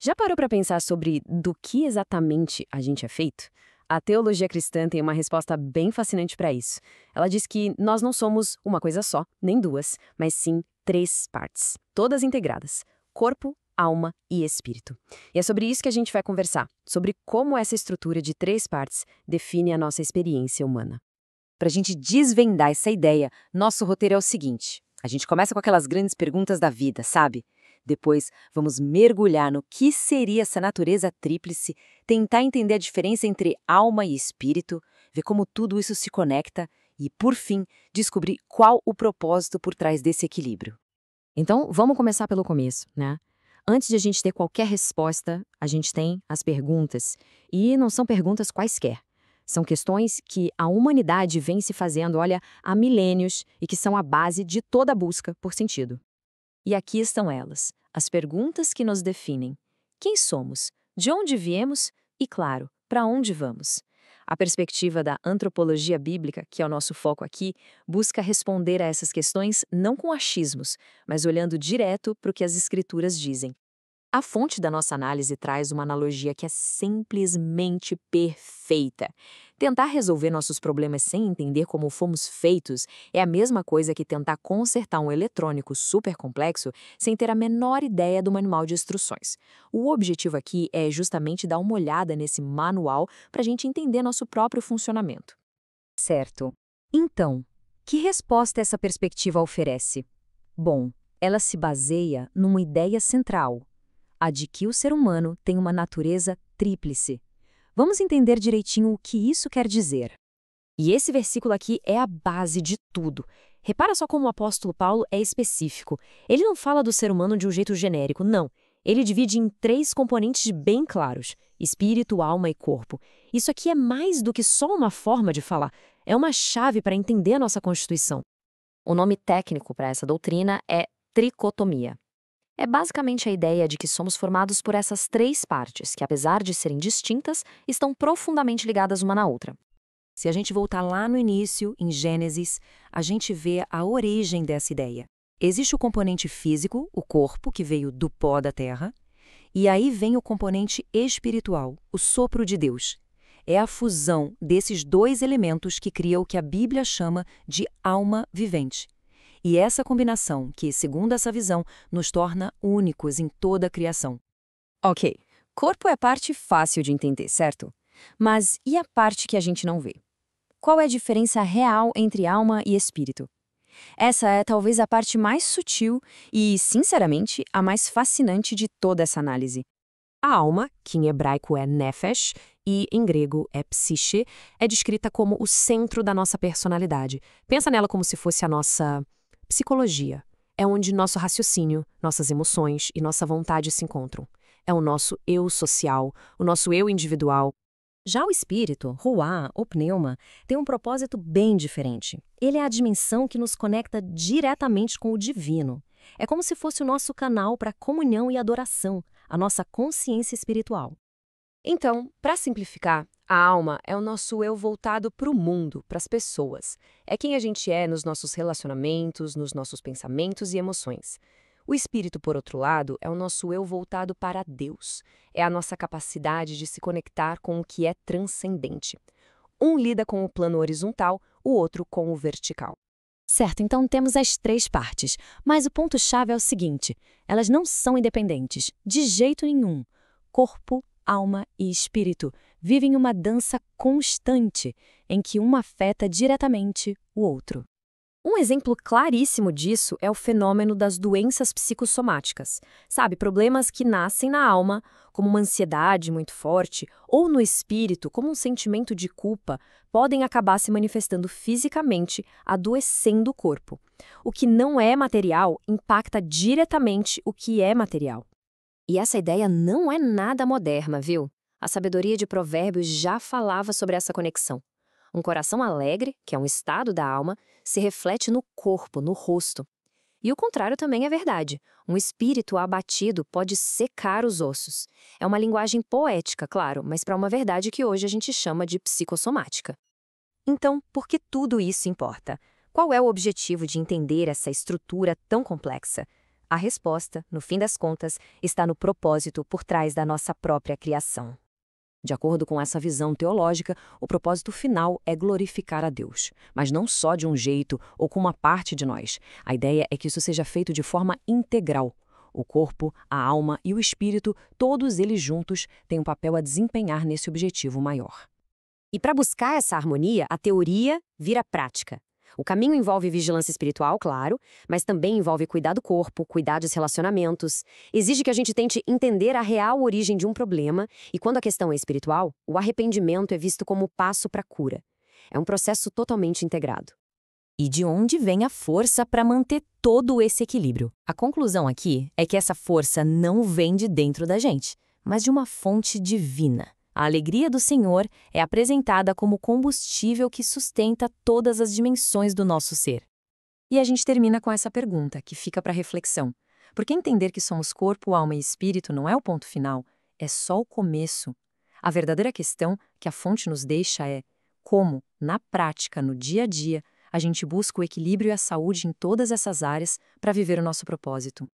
Já parou para pensar sobre do que exatamente a gente é feito? A teologia cristã tem uma resposta bem fascinante para isso. Ela diz que nós não somos uma coisa só, nem duas, mas sim três partes, todas integradas: corpo, alma e espírito. E é sobre isso que a gente vai conversar, sobre como essa estrutura de três partes define a nossa experiência humana. Para a gente desvendar essa ideia, nosso roteiro é o seguinte: a gente começa com aquelas grandes perguntas da vida, sabe? Depois, vamos mergulhar no que seria essa natureza tríplice, tentar entender a diferença entre alma e espírito, ver como tudo isso se conecta e, por fim, descobrir qual o propósito por trás desse equilíbrio. Então, vamos começar pelo começo, né? Antes de a gente ter qualquer resposta, a gente tem as perguntas. E não são perguntas quaisquer. São questões que a humanidade vem se fazendo, olha, há milênios e que são a base de toda a busca por sentido. E aqui estão elas, as perguntas que nos definem. Quem somos? De onde viemos? E, claro, para onde vamos? A perspectiva da antropologia bíblica, que é o nosso foco aqui, busca responder a essas questões não com achismos, mas olhando direto para o que as escrituras dizem. A fonte da nossa análise traz uma analogia que é simplesmente perfeita. Tentar resolver nossos problemas sem entender como fomos feitos é a mesma coisa que tentar consertar um eletrônico super complexo sem ter a menor ideia do manual de instruções. O objetivo aqui é justamente dar uma olhada nesse manual para a gente entender nosso próprio funcionamento. Certo. Então, que resposta essa perspectiva oferece? Bom, ela se baseia numa ideia central: a de que o ser humano tem uma natureza tríplice. Vamos entender direitinho o que isso quer dizer. E esse versículo aqui é a base de tudo. Repara só como o apóstolo Paulo é específico. Ele não fala do ser humano de um jeito genérico, não. Ele divide em três componentes bem claros: espírito, alma e corpo. Isso aqui é mais do que só uma forma de falar. É uma chave para entender a nossa Constituição. O nome técnico para essa doutrina é tricotomia. É basicamente a ideia de que somos formados por essas três partes, que apesar de serem distintas, estão profundamente ligadas uma na outra. Se a gente voltar lá no início, em Gênesis, a gente vê a origem dessa ideia. Existe o componente físico, o corpo, que veio do pó da terra, e aí vem o componente espiritual, o sopro de Deus. É a fusão desses dois elementos que cria o que a Bíblia chama de alma vivente. E essa combinação que, segundo essa visão, nos torna únicos em toda a criação. Ok, corpo é a parte fácil de entender, certo? Mas e a parte que a gente não vê? Qual é a diferença real entre alma e espírito? Essa é talvez a parte mais sutil e, sinceramente, a mais fascinante de toda essa análise. A alma, que em hebraico é nefesh e em grego é psiche, é descrita como o centro da nossa personalidade. Pensa nela como se fosse a nossa psicologia. É onde nosso raciocínio, nossas emoções e nossa vontade se encontram. É o nosso eu social, o nosso eu individual. Já o espírito, ruá ou pneuma, tem um propósito bem diferente. Ele é a dimensão que nos conecta diretamente com o divino. É como se fosse o nosso canal para comunhão e adoração, a nossa consciência espiritual. Então, para simplificar, a alma é o nosso eu voltado para o mundo, para as pessoas. É quem a gente é nos nossos relacionamentos, nos nossos pensamentos e emoções. O espírito, por outro lado, é o nosso eu voltado para Deus. É a nossa capacidade de se conectar com o que é transcendente. Um lida com o plano horizontal, o outro com o vertical. Certo, então temos as três partes, mas o ponto-chave é o seguinte: elas não são independentes, de jeito nenhum. Corpo, alma e espírito vivem uma dança constante, em que um afeta diretamente o outro. Um exemplo claríssimo disso é o fenômeno das doenças psicossomáticas. Sabe, problemas que nascem na alma, como uma ansiedade muito forte, ou no espírito, como um sentimento de culpa, podem acabar se manifestando fisicamente, adoecendo o corpo. O que não é material impacta diretamente o que é material. E essa ideia não é nada moderna, viu? A sabedoria de Provérbios já falava sobre essa conexão. Um coração alegre, que é um estado da alma, se reflete no corpo, no rosto. E o contrário também é verdade. Um espírito abatido pode secar os ossos. É uma linguagem poética, claro, mas para uma verdade que hoje a gente chama de psicossomática. Então, por que tudo isso importa? Qual é o objetivo de entender essa estrutura tão complexa? A resposta, no fim das contas, está no propósito por trás da nossa própria criação. De acordo com essa visão teológica, o propósito final é glorificar a Deus, mas não só de um jeito ou com uma parte de nós. A ideia é que isso seja feito de forma integral. O corpo, a alma e o espírito, todos eles juntos, têm um papel a desempenhar nesse objetivo maior. E para buscar essa harmonia, a teoria vira prática. O caminho envolve vigilância espiritual, claro, mas também envolve cuidar do corpo, cuidar dos relacionamentos. Exige que a gente tente entender a real origem de um problema, e quando a questão é espiritual, o arrependimento é visto como passo para a cura. É um processo totalmente integrado. E de onde vem a força para manter todo esse equilíbrio? A conclusão aqui é que essa força não vem de dentro da gente, mas de uma fonte divina. A alegria do Senhor é apresentada como combustível que sustenta todas as dimensões do nosso ser. E a gente termina com essa pergunta, que fica para reflexão. Porque entender que somos corpo, alma e espírito não é o ponto final, é só o começo. A verdadeira questão que a fonte nos deixa é como, na prática, no dia a dia, a gente busca o equilíbrio e a saúde em todas essas áreas para viver o nosso propósito.